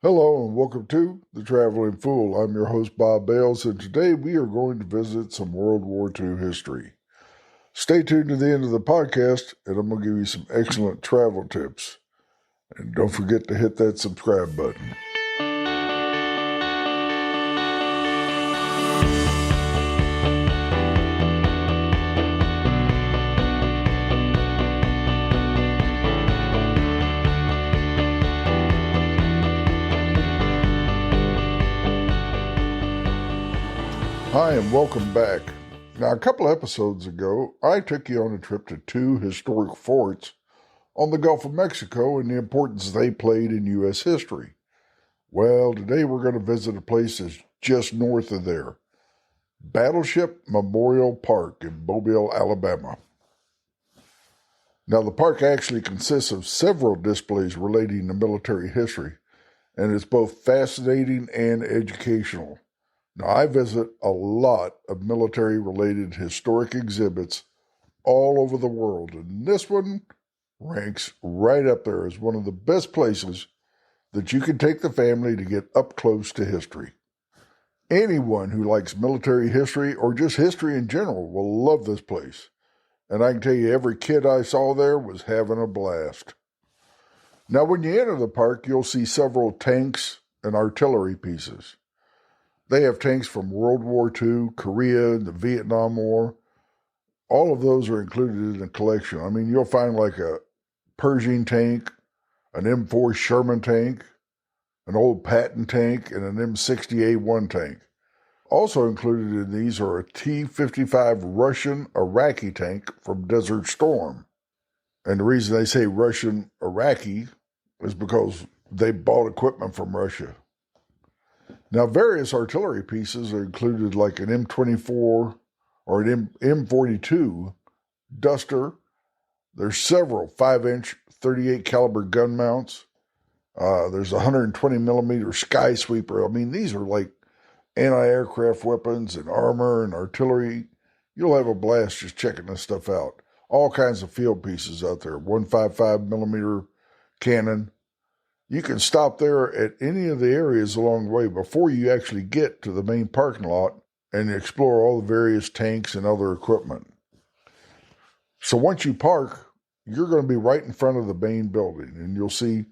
Hello and welcome to The Traveling Fool. I'm your host, Bob Bales, and today we are going to visit some World War II history. Stay tuned to the end of the podcast, and I'm going to give you some excellent travel tips. And don't forget to hit that subscribe button. Hi, and welcome back. Now, a couple episodes ago, I took you on a trip to two historic forts on the Gulf of Mexico and the importance they played in U.S. history. Well, today we're going to visit a place that's just north of there, Battleship Memorial Park in Mobile, Alabama. Now, the park actually consists of several displays relating to military history, and it's both fascinating and educational. Now, I visit a lot of military-related historic exhibits all over the world, and this one ranks right up there as one of the best places that you can take the family to get up close to history. Anyone who likes military history or just history in general will love this place, and I can tell you every kid I saw there was having a blast. Now, when you enter the park, you'll see several tanks and artillery pieces. They have tanks from World War II, Korea, and the Vietnam War. All of those are included in the collection. I mean, you'll find like a Pershing tank, an M4 Sherman tank, an old Patton tank, and an M60A1 tank. Also included in these are a T-55 Russian Iraqi tank from Desert Storm. And the reason they say Russian Iraqi is because they bought equipment from Russia. Now, various artillery pieces are included like an M24 or an M42 Duster. There's several 5-inch 38 caliber gun mounts. There's a 120 millimeter Sky Sweeper. I mean, these are like anti-aircraft weapons and armor and artillery. You'll have a blast just checking this stuff out. All kinds of field pieces out there. 155 millimeter cannon. You can stop there at any of the areas along the way before you actually get to the main parking lot and explore all the various tanks and other equipment. So once you park, you're going to be right in front of the main building, and you'll see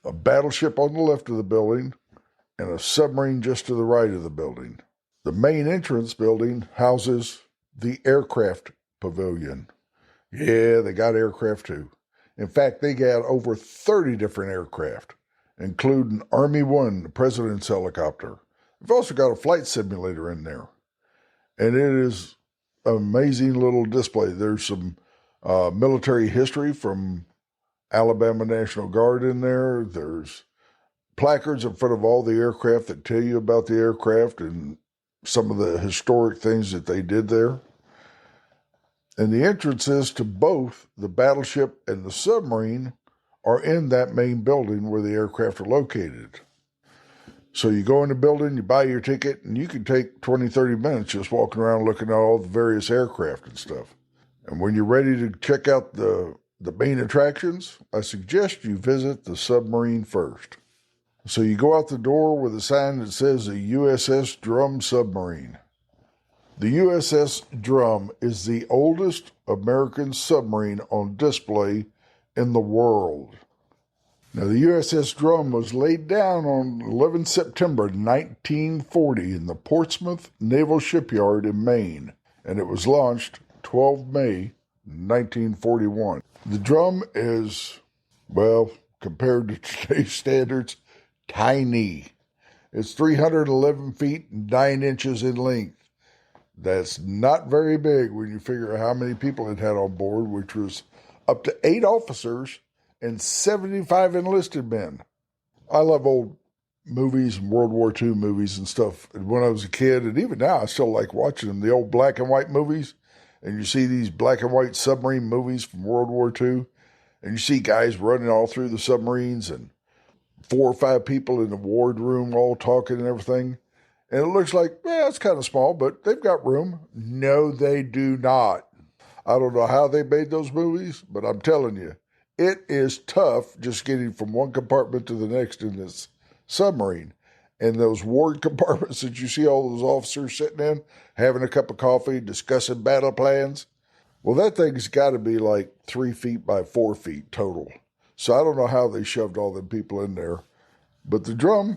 a battleship on the left of the building and a submarine just to the right of the building. The main entrance building houses the aircraft pavilion. Yeah, they got aircraft too. In fact, they got over 30 different aircraft, including Army One, the president's helicopter. They've also got a flight simulator in there. And it is an amazing little display. There's some military history from Alabama National Guard in there. There's placards in front of all the aircraft that tell you about the aircraft and some of the historic things that they did there. And the entrances to both the battleship and the submarine are in that main building where the aircraft are located. So you go in the building, you buy your ticket, and you can take 20, 30 minutes just walking around looking at all the various aircraft and stuff. And when you're ready to check out the main attractions, I suggest you visit the submarine first. So you go out the door with a sign that says the USS Drum submarine. The USS Drum is the oldest American submarine on display in the world. Now, the USS Drum was laid down on 11 September 1940 in the Portsmouth Naval Shipyard in Maine, and it was launched 12 May 1941. The Drum is, well, compared to today's standards, tiny. It's 311 feet and 9 inches in length. That's not very big when you figure out how many people it had on board, which was up to 8 officers and 75 enlisted men. I love old movies and World War II movies and stuff. And when I was a kid, and even now, I still like watching them, the old black and white movies. And you see these black and white submarine movies from World War II, and you see guys running all through the submarines and 4 or 5 people in the wardroom all talking and everything. And it looks like, it's kind of small, but they've got room. No, they do not. I don't know how they made those movies, but I'm telling you, it is tough just getting from one compartment to the next in this submarine. And those ward compartments that you see all those officers sitting in, having a cup of coffee, discussing battle plans. Well, that thing's got to be like 3 feet by 4 feet total. So I don't know how they shoved all them people in there. But the Drum,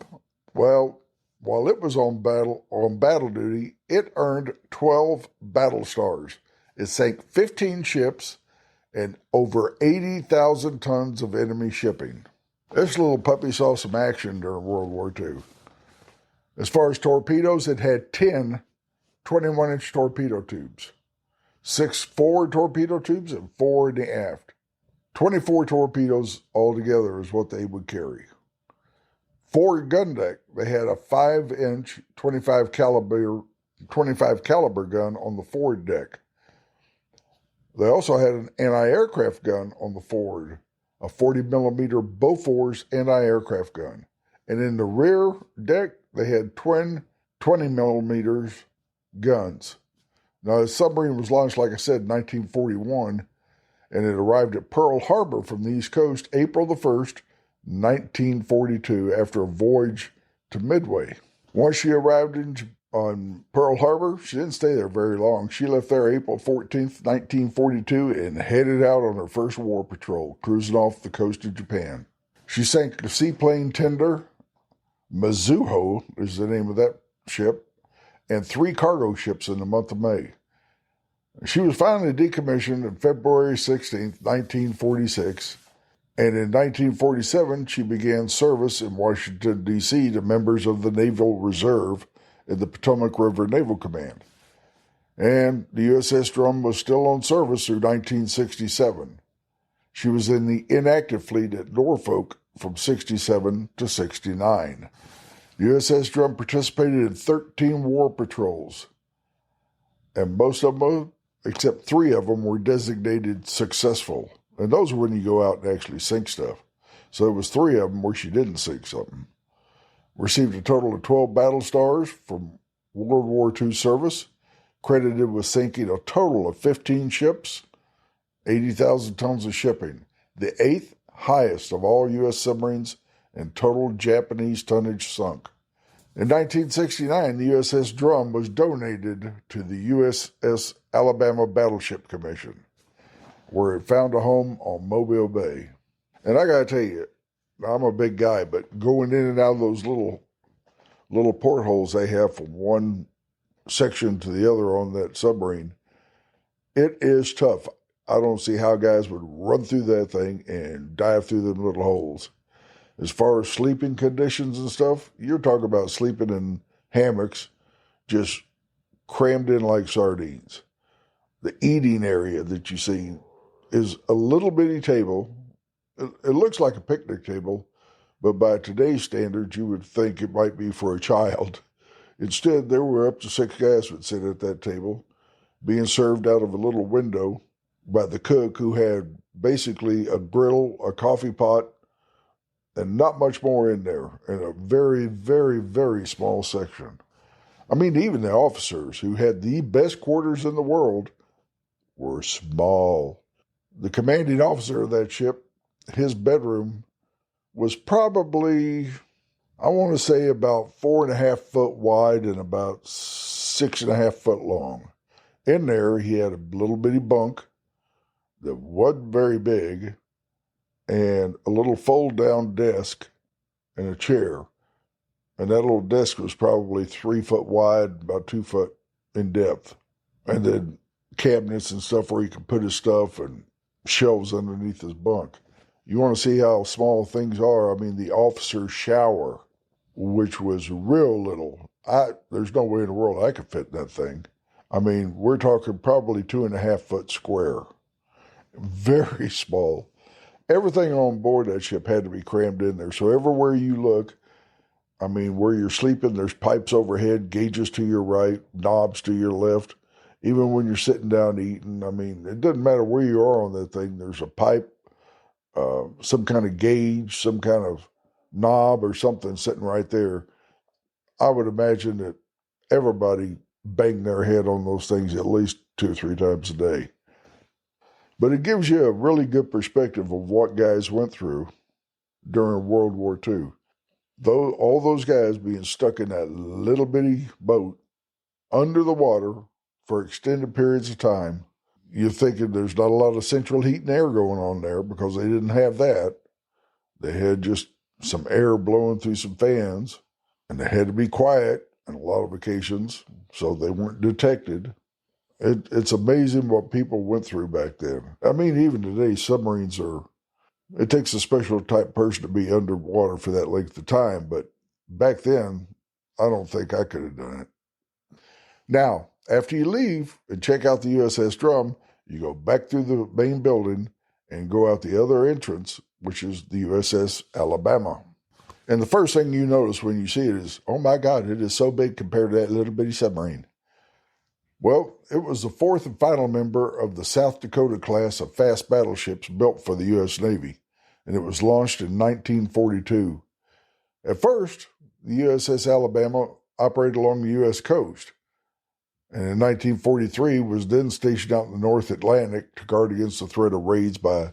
well, while it was on battle duty, it earned 12 battle stars. It sank 15 ships and over 80,000 tons of enemy shipping. This little puppy saw some action during World War II. As far as torpedoes, it had 10 21-inch torpedo tubes, 6 forward torpedo tubes and 4 in the aft. 24 torpedoes altogether is what they would carry. Forward gun deck, they had a 5-inch 25 caliber gun on the forward deck. They also had an anti-aircraft gun on the forward, a 40-millimeter Bofors anti-aircraft gun. And in the rear deck, they had twin 20-millimeter guns. Now, the submarine was launched, like I said, in 1941, and it arrived at Pearl Harbor from the East Coast April the 1st, 1942, after a voyage to Midway. Once she arrived on Pearl Harbor, she didn't stay there very long. She left there April 14th, 1942, and headed out on her first war patrol, cruising off the coast of Japan. She sank the seaplane tender Mizuho is the name of that ship, and 3 cargo ships in the month of May. She was finally decommissioned on February 16, 1946, and in 1947 she began service in Washington, D.C. to members of the Naval Reserve in the Potomac River Naval Command. And the USS Drum was still on service through 1967. She was in the inactive fleet at Norfolk from 67 to 69. The USS Drum participated in 13 war patrols, and most of them, except 3 of them, were designated successful. And those are when you go out and actually sink stuff. So there was 3 of them where she didn't sink something. Received a total of 12 battle stars from World War II service, credited with sinking a total of 15 ships, 80,000 tons of shipping, the 8th highest of all U.S. submarines and total Japanese tonnage sunk. In 1969, the USS Drum was donated to the USS Alabama Battleship Commission, where it found a home on Mobile Bay. And I gotta tell you, I'm a big guy, but going in and out of those little portholes they have from one section to the other on that submarine, it is tough. I don't see how guys would run through that thing and dive through them little holes. As far as sleeping conditions and stuff, you're talking about sleeping in hammocks, just crammed in like sardines. The eating area that you see is a little bitty table. It looks like a picnic table, but by today's standards, you would think it might be for a child. Instead, there were up to 6 guys would sit at that table, being served out of a little window by the cook, who had basically a griddle, a coffee pot, and not much more in there, in a very, very, very small section. I mean, even the officers, who had the best quarters in the world, were small. The commanding officer of that ship, his bedroom was probably, I want to say, about 4.5 foot wide and about 6.5 foot long. In there, he had a little bitty bunk that wasn't very big, and a little fold-down desk and a chair. And that little desk was probably 3 foot wide, about 2 foot in depth. And then cabinets and stuff where he could put his stuff, and shelves underneath his bunk. You want to see how small things are? I mean, the officer's shower, which was real little. There's no way in the world I could fit in that thing. I mean, we're talking probably 2.5 foot square. Very small. Everything on board that ship had to be crammed in there. So everywhere you look, I mean, where you're sleeping, there's pipes overhead, gauges to your right, knobs to your left. Even when you're sitting down eating, I mean, it doesn't matter where you are on that thing. There's a pipe, some kind of gauge, some kind of knob or something sitting right there. I would imagine that everybody banged their head on those things at least 2 or 3 times a day. But it gives you a really good perspective of what guys went through during World War II. Though all those guys being stuck in that little bitty boat under the water for extended periods of time, you're thinking there's not a lot of central heat and air going on there because they didn't have that. They had just some air blowing through some fans, and they had to be quiet on a lot of occasions so they weren't detected. It's amazing what people went through back then. I mean, even today, submarines are, it takes a special type person to be underwater for that length of time, but back then, I don't think I could have done it. Now, after you leave and check out the USS Drum, you go back through the main building and go out the other entrance, which is the USS Alabama. And the first thing you notice when you see it is, oh my God, it is so big compared to that little bitty submarine. Well, it was the fourth and final member of the South Dakota class of fast battleships built for the U.S. Navy, and it was launched in 1942. At first, the USS Alabama operated along the U.S. coast, and in 1943 was then stationed out in the North Atlantic to guard against the threat of raids by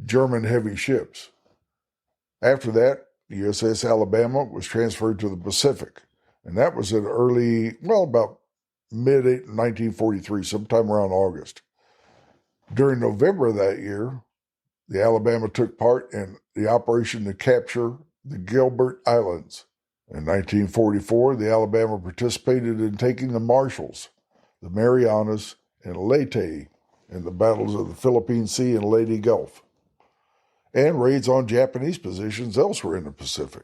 German heavy ships. After that, the USS Alabama was transferred to the Pacific, and that was in about mid-1943, sometime around August. During November of that year, the Alabama took part in the operation to capture the Gilbert Islands. In 1944, the Alabama participated in taking the Marshalls, the Marianas, and Leyte in the battles of the Philippine Sea and Leyte Gulf, and raids on Japanese positions elsewhere in the Pacific.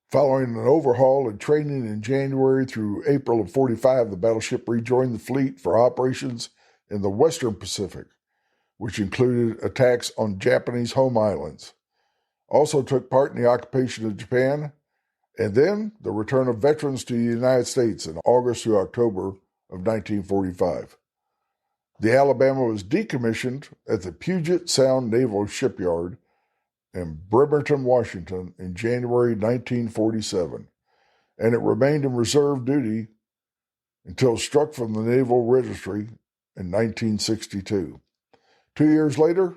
Following an overhaul and training in January through April of 1945, the battleship rejoined the fleet for operations in the Western Pacific, which included attacks on Japanese home islands. Also took part in the occupation of Japan, and then the return of veterans to the United States in August through October of 1945. The Alabama was decommissioned at the Puget Sound Naval Shipyard in Bremerton, Washington in January 1947, and it remained in reserve duty until struck from the Naval Registry in 1962. 2 years later,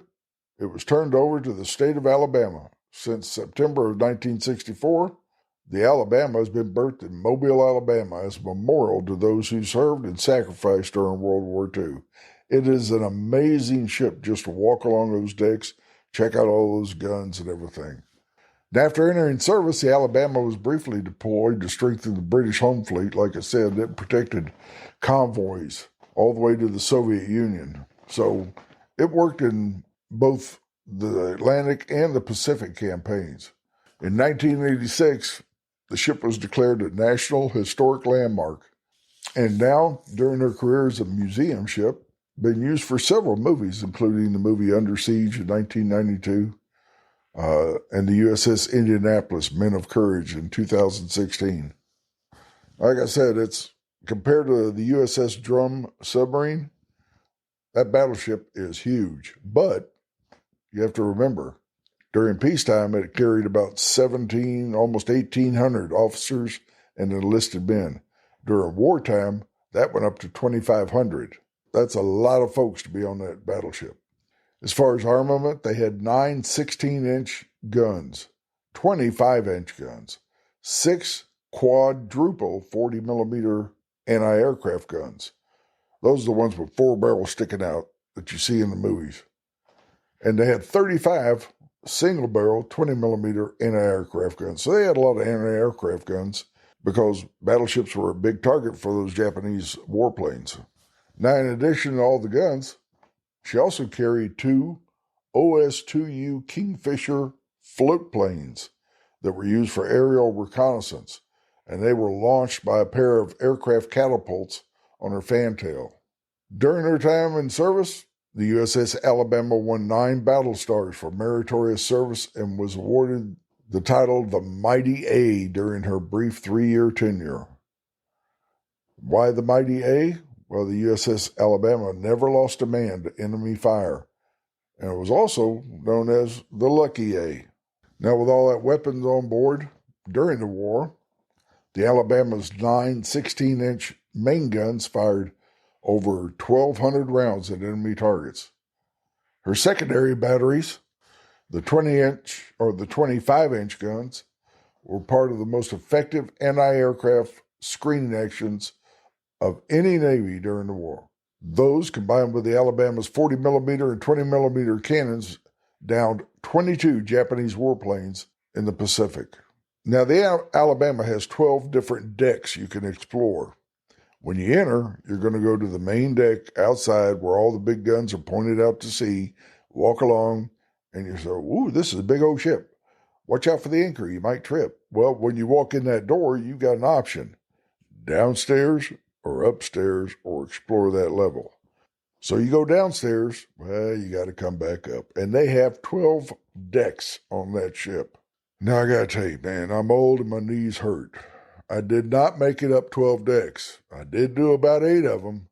it was turned over to the state of Alabama. Since September of 1964, the Alabama has been berthed in Mobile, Alabama as a memorial to those who served and sacrificed during World War II. It is an amazing ship just to walk along those decks, check out all those guns and everything. And after entering service, the Alabama was briefly deployed to strengthen the British home fleet. Like I said, it protected convoys all the way to the Soviet Union. So it worked in both the Atlantic and the Pacific campaigns. In 1986, the ship was declared a National Historic Landmark. And now, during her career as a museum ship, been used for several movies, including the movie Under Siege in 1992 and the USS Indianapolis, Men of Courage in 2016. Like I said, it's compared to the USS Drum submarine, that battleship is huge. But you have to remember, during peacetime, it carried about almost 1,800 officers and enlisted men. During wartime, that went up to 2,500. That's a lot of folks to be on that battleship. As far as armament, they had 9 16-inch guns, 25-inch guns, 6 quadruple 40-millimeter anti-aircraft guns. Those are the ones with 4 barrels sticking out that you see in the movies. And they had 35 single-barrel 20-millimeter anti-aircraft guns. So they had a lot of anti-aircraft guns because battleships were a big target for those Japanese warplanes. Now, in addition to all the guns, she also carried 2 OS-2U Kingfisher float planes that were used for aerial reconnaissance, and they were launched by a pair of aircraft catapults on her fantail. During her time in service, the USS Alabama won 9 battle stars for meritorious service and was awarded the title the Mighty A during her brief 3-year tenure. Why the Mighty A? Well, the USS Alabama never lost a man to enemy fire, and it was also known as the Lucky A. Now, with all that weapons on board during the war, the Alabama's 9 16-inch main guns fired over 1,200 rounds at enemy targets. Her secondary batteries, the 20-inch or the 25-inch guns, were part of the most effective anti-aircraft screening actions of any Navy during the war. Those, combined with the Alabama's 40 millimeter and 20 millimeter cannons, downed 22 Japanese warplanes in the Pacific. Now, the Alabama has 12 different decks you can explore. When you enter, you're going to go to the main deck outside where all the big guns are pointed out to sea, walk along, and you say, ooh, this is a big old ship. Watch out for the anchor, you might trip. Well, when you walk in that door, you've got an option. Downstairs or upstairs or explore that level. So you go downstairs, well, you got to come back up. And they have 12 decks on that ship. Now, I got to tell you, man, I'm old and my knees hurt. I did not make it up 12 decks. I did do about 8 of them.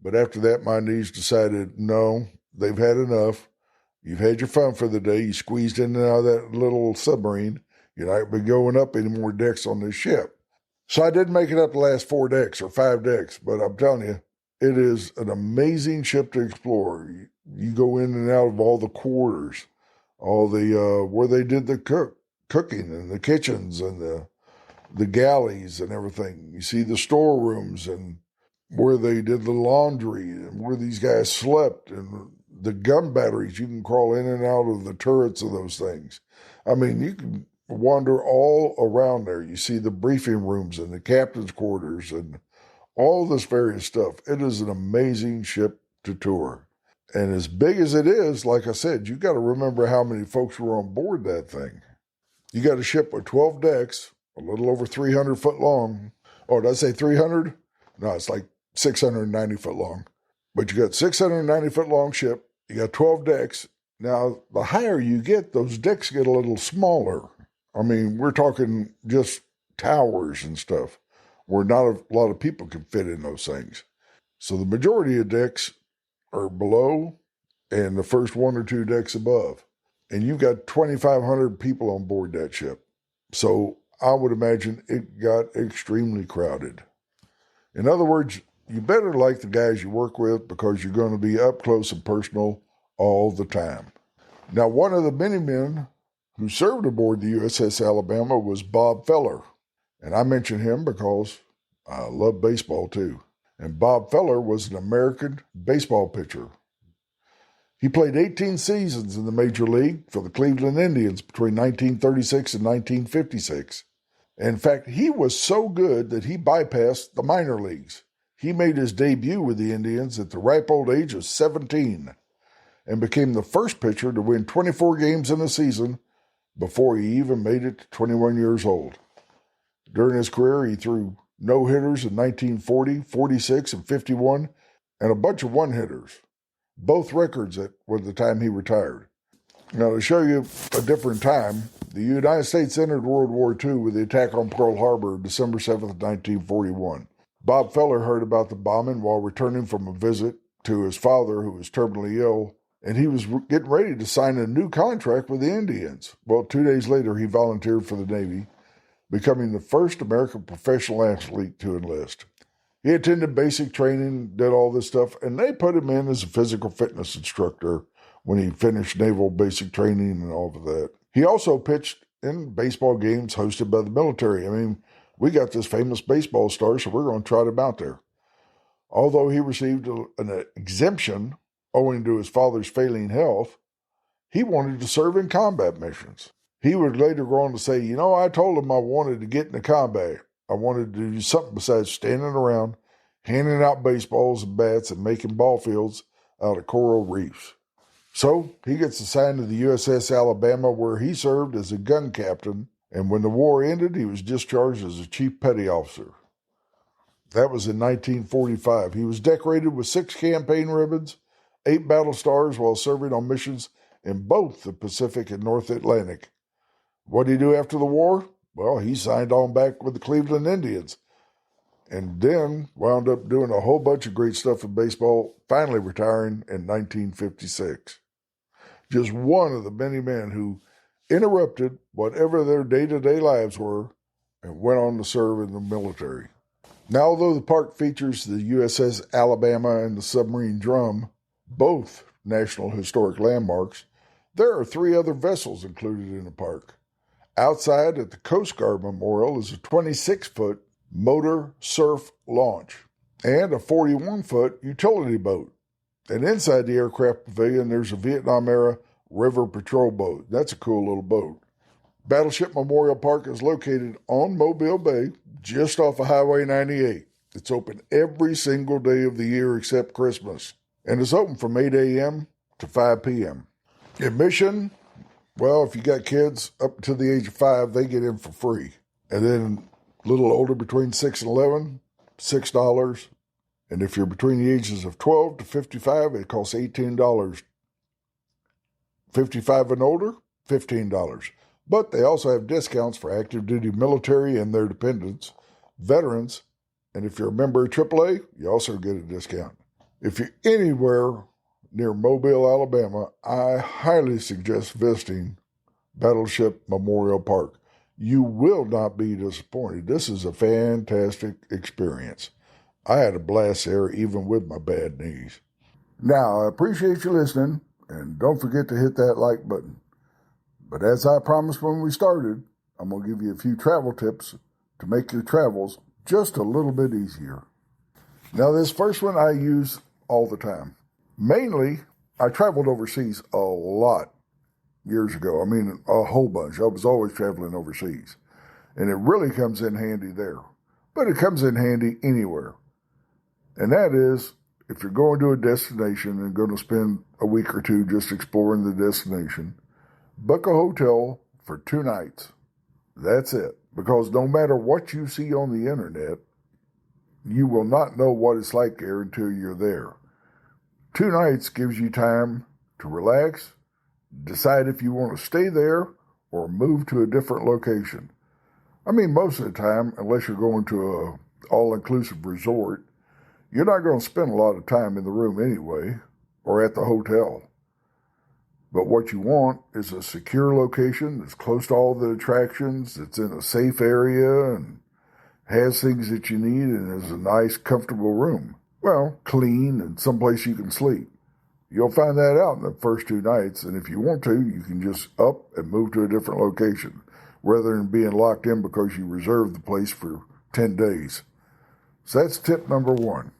But after that, my knees decided, no, they've had enough. You've had your fun for the day. You squeezed in and out of that little submarine. You're not going to be going up any more decks on this ship. So I didn't make it up the last 4 decks or 5 decks. But I'm telling you, it is an amazing ship to explore. You go in and out of all the quarters, all the where they did the cooking and the kitchens and the galleys and everything. You see the storerooms and where they did the laundry and where these guys slept and the gun batteries. You can crawl in and out of the turrets of those things. I mean, you can wander all around there. You see the briefing rooms and the captain's quarters and all this various stuff. It is an amazing ship to tour. And as big as it is, like I said, you got to remember how many folks were on board that thing. You got a ship with 12 decks, a little over 300 foot long. Oh, did I say 300? No, it's like 690 foot long. But you got 690 foot long ship. You got 12 decks. Now, the higher you get, those decks get a little smaller. I mean, we're talking just towers and stuff where not a lot of people can fit in those things. So the majority of decks are below and the first 1 or 2 decks above. And you've got 2,500 people on board that ship. So I would imagine it got extremely crowded. In other words, you better like the guys you work with because you're going to be up close and personal all the time. Now, one of the many men who served aboard the USS Alabama was Bob Feller. And I mention him because I love baseball too. And Bob Feller was an American baseball pitcher. He played 18 seasons in the major league for the Cleveland Indians between 1936 and 1956. In fact, he was so good that he bypassed the minor leagues. He made his debut with the Indians at the ripe old age of 17 and became the first pitcher to win 24 games in a season before he even made it to 21 years old. During his career, he threw no-hitters in 1940, 46, and 51, and a bunch of one-hitters, both records at the time he retired. Now, to show you a different time, the United States entered World War II with the attack on Pearl Harbor December 7th, 1941. Bob Feller heard about the bombing while returning from a visit to his father, who was terminally ill, and he was getting ready to sign a new contract with the Indians. Well, 2 days later, he volunteered for the Navy, becoming the first American professional athlete to enlist. He attended basic training, did all this stuff, and they put him in as a physical fitness instructor when he finished naval basic training and all of that. He also pitched in baseball games hosted by the military. I mean, we got this famous baseball star, so we're going to trot him out there. Although he received an exemption owing to his father's failing health, he wanted to serve in combat missions. He would later go on to say, I told him I wanted to get into combat. I wanted to do something besides standing around, handing out baseballs and bats and making ball fields out of coral reefs. So he gets assigned to the USS Alabama, where he served as a gun captain, and when the war ended, he was discharged as a chief petty officer. That was in 1945. He was decorated with 6 campaign ribbons, 8 battle stars while serving on missions in both the Pacific and North Atlantic. What did he do after the war? Well, he signed on back with the Cleveland Indians and then wound up doing a whole bunch of great stuff in baseball, finally retiring in 1956. Just one of the many men who interrupted whatever their day-to-day lives were and went on to serve in the military. Now, although the park features the USS Alabama and the submarine Drum, both National Historic Landmarks, there are 3 other vessels included in the park. Outside at the Coast Guard Memorial is a 26-foot motor surf launch and a 41-foot utility boat. And inside the aircraft pavilion, there's a Vietnam-era river patrol boat. That's a cool little boat. Battleship Memorial Park is located on Mobile Bay, just off of Highway 98. It's open every single day of the year except Christmas. And it's open from 8 a.m. to 5 p.m. Admission, well, if you got kids up to the age of 5, they get in for free. And then a little older, between 6 and 11, $6. And if you're between the ages of 12 to 55, it costs $18. 55 and older, $15. But they also have discounts for active duty military and their dependents, veterans, and if you're a member of AAA, you also get a discount. If you're anywhere near Mobile, Alabama, I highly suggest visiting Battleship Memorial Park. You will not be disappointed. This is a fantastic experience. I had a blast there, even with my bad knees. Now, I appreciate you listening, and don't forget to hit that like button. But as I promised when we started, I'm going to give you a few travel tips to make your travels just a little bit easier. Now, this first one I use all the time. Mainly, I traveled overseas a lot years ago. I mean, a whole bunch. I was always traveling overseas. And it really comes in handy there. But it comes in handy anywhere. And that is, if you're going to a destination and going to spend a week or two just exploring the destination, book a hotel for 2 nights. That's it. Because no matter what you see on the internet, you will not know what it's like there until you're there. 2 nights gives you time to relax, decide if you want to stay there or move to a different location. I mean, most of the time, unless you're going to an all-inclusive resort, you're not going to spend a lot of time in the room anyway or at the hotel. But what you want is a secure location that's close to all the attractions, that's in a safe area and has things that you need and is a nice, comfortable room. Well, clean and someplace you can sleep. You'll find that out in the first 2 nights, and if you want to, you can just up and move to a different location, rather than being locked in because you reserved the place for 10 days. So that's tip number 1.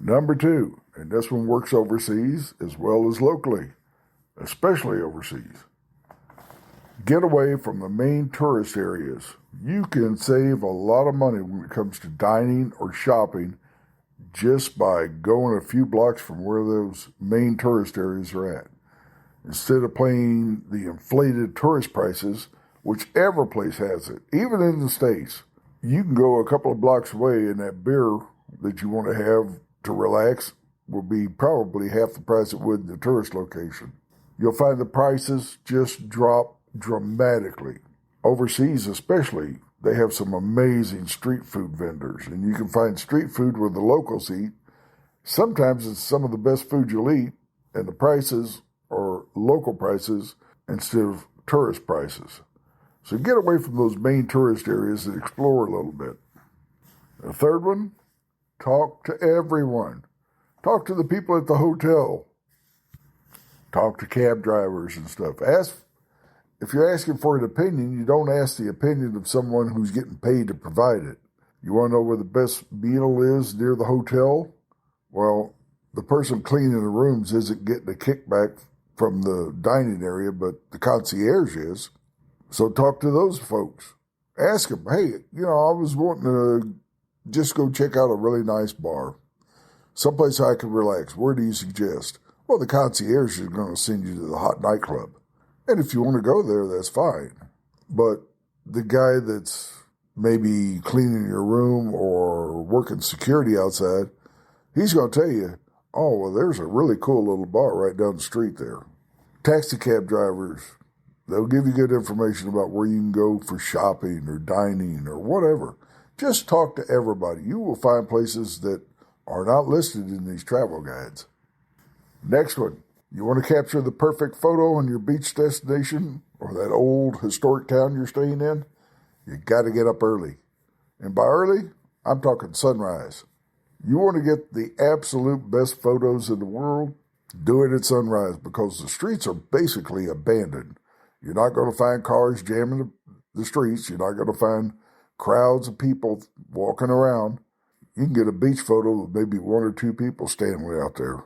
Number 2, and this one works overseas as well as locally, especially overseas. Get away from the main tourist areas. You can save a lot of money when it comes to dining or shopping just by going a few blocks from where those main tourist areas are at. Instead of paying the inflated tourist prices, whichever place has it, even in the States, you can go a couple of blocks away and that beer that you want to have to relax will be probably half the price it would in the tourist location. You'll find the prices just drop dramatically. Overseas especially, they have some amazing street food vendors, and you can find street food where the locals eat. Sometimes it's some of the best food you'll eat, and the prices are local prices instead of tourist prices. So get away from those main tourist areas and explore a little bit. The third one, talk to everyone. Talk to the people at the hotel. Talk to cab drivers and stuff. If you're asking for an opinion, you don't ask the opinion of someone who's getting paid to provide it. You want to know where the best meal is near the hotel? Well, the person cleaning the rooms isn't getting a kickback from the dining area, but the concierge is. So talk to those folks. Ask them, hey, I was wanting to just go check out a really nice bar. Someplace I can relax. Where do you suggest? Well, the concierge is going to send you to the hot nightclub. And if you want to go there, that's fine. But the guy that's maybe cleaning your room or working security outside, he's going to tell you, oh, well, there's a really cool little bar right down the street there. Taxi cab drivers, they'll give you good information about where you can go for shopping or dining or whatever. Just talk to everybody. You will find places that are not listed in these travel guides. Next one. You want to capture the perfect photo on your beach destination or that old historic town you're staying in? You got to get up early. And by early, I'm talking sunrise. You want to get the absolute best photos in the world? Do it at sunrise because the streets are basically abandoned. You're not going to find cars jamming the streets. You're not going to find crowds of people walking around. You can get a beach photo with maybe one or two people standing out there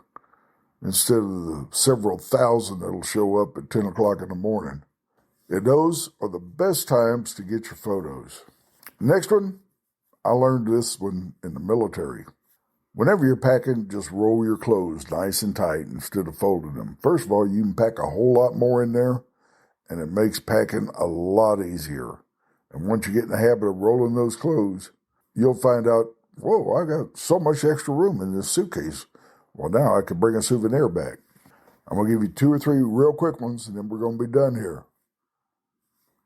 instead of the several thousand that'll show up at 10 o'clock in the morning. And those are the best times to get your photos. Next one, I learned this one in the military. Whenever you're packing, just roll your clothes nice and tight instead of folding them. First of all, you can pack a whole lot more in there, and it makes packing a lot easier. And once you get in the habit of rolling those clothes, you'll find out, whoa, I got so much extra room in this suitcase. Well, now I can bring a souvenir back. I'm going to give you 2 or 3 real quick ones, and then we're going to be done here.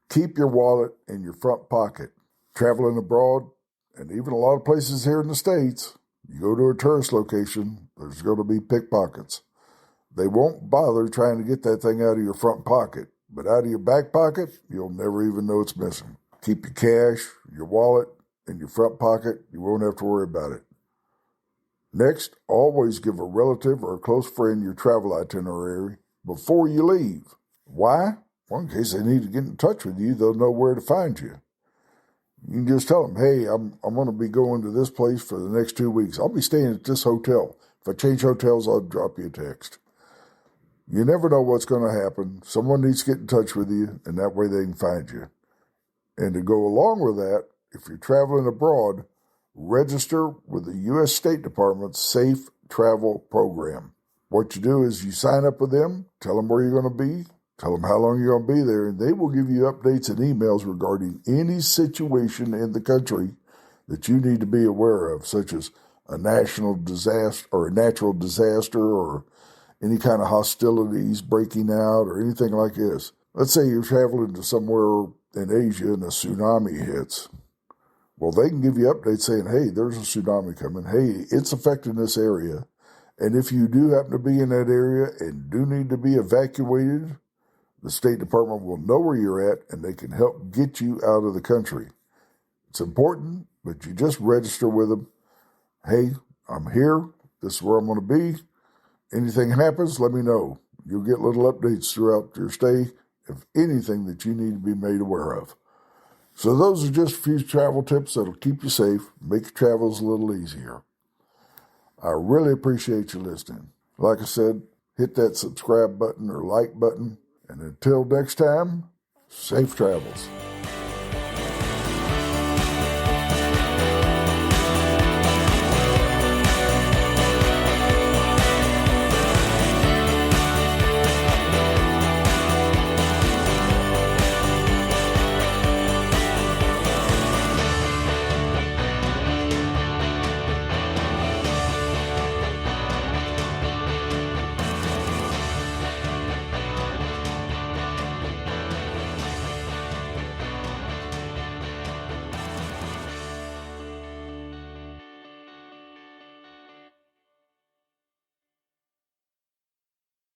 Keep your wallet in your front pocket. Traveling abroad, and even a lot of places here in the States, you go to a tourist location, there's going to be pickpockets. They won't bother trying to get that thing out of your front pocket, but out of your back pocket, you'll never even know it's missing. Keep your cash, your wallet, in your front pocket. You won't have to worry about it. Next, always give a relative or a close friend your travel itinerary before you leave. Why? Well, in case they need to get in touch with you, they'll know where to find you. You can just tell them, hey, I'm going to be going to this place for the next 2 weeks. I'll be staying at this hotel. If I change hotels, I'll drop you a text. You never know what's going to happen. Someone needs to get in touch with you, and that way they can find you. And to go along with that, if you're traveling abroad, register with the U.S. State Department's Safe Travel Program. What you do is you sign up with them, tell them where you're going to be, tell them how long you're going to be there, and they will give you updates and emails regarding any situation in the country that you need to be aware of, such as a national disaster or a natural disaster or any kind of hostilities breaking out or anything like this. Let's say you're traveling to somewhere in Asia and a tsunami hits. Well, they can give you updates saying, hey, there's a tsunami coming. Hey, it's affecting this area. And if you do happen to be in that area and do need to be evacuated, the State Department will know where you're at and they can help get you out of the country. It's important, but you just register with them. Hey, I'm here. This is where I'm going to be. Anything happens, let me know. You'll get little updates throughout your stay of anything that you need to be made aware of. So those are just a few travel tips that'll keep you safe, make your travels a little easier. I really appreciate you listening. Like I said, hit that subscribe button or like button. And until next time, safe travels.